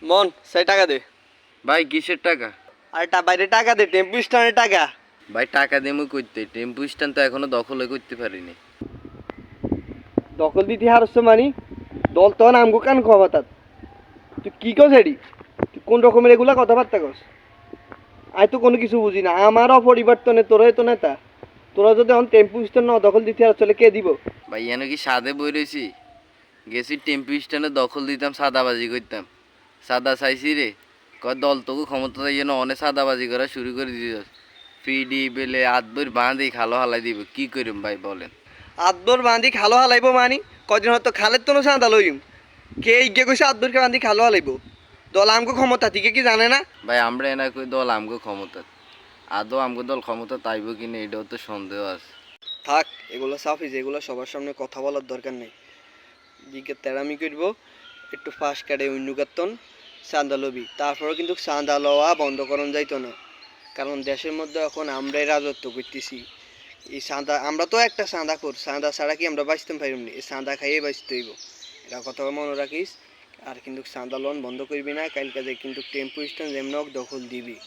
মন সেই টাকা দে। ভাই কিসের টাকা? আর বাইরে টাকা দে, টেম্পু স্ট্যান্ডের টাকা। ভাই টাকা দেমু করতে, টেম্পু স্ট্যান্ড তো এখনো দখলে করতে পারিনি। দখল দিতে হারছ মানি দল তখন আমগো কান খবর। তুই কি কস এডি? তুই কোন রকমের এগুলা কথাবার্তা কস? আই তো কোনো কিছু বুঝি না। আমারও পরিবর্তনে তোরাই তো নেতা। তোরা যদি এখন টেম্পু স্ট্যান্ড ন দখল দিতে আর চলে কে দিব? ভাই এনে কি সাদে বই রয়েছি? গেছি টেম্পু স্ট্যান্ডে দখল দিতাম, সাদাবাজি করতাম। সাদা চাইছি রে, কয় দল তোকে ক্ষমতা দিয়ে অনেক সাদাবাজি করা শুরু করে দিতে। ফিডি বেলে আদবর বাঁধি খালো হালাই দিব, কি করিম ভাই বলেন? আদর বান্ধি খালো হালাইব মানি কদিন হয়তো খালের তো চাঁদা লইম। কে ইগে কইছে আদরকে বান্ধি খালো হালাইব? দল আমগো ক্ষমতা থেকে কি জানে না? ভাই আমরা এনা কই দল আমগো ক্ষমতা, আদৌ আমগো দল ক্ষমতা তাইব কিনা এটাও তো সন্দেহ আছে। থাক এগুলো সাফিজ, এগুলো সবার সামনে কথা বলার দরকার নেই। দিকে তেরামি করবো, একটু ফাঁস কাটে উন্নুকাত্তন চাঁদা লবি, তারপরেও কিন্তু চাঁদা লওয়া বন্ধ করন যাইতো না। কারণ দেশের মধ্যে এখন আমরাই রাজত্ব করতেছি। এই চাঁদা আমরা তো একটা চাঁদা কর, চাঁদা ছাড়া কি আমরা বাঁচতে পারিম না? এই চাঁদা খাইয়ে বাঁচতে হইব, এটা কথা মনে রাখিস। আর কিন্তু চাঁদা লোন বন্ধ করবি না, কালকে কিন্তু টেম্পু স্ট্যান্ড যেমন দখল দিবি।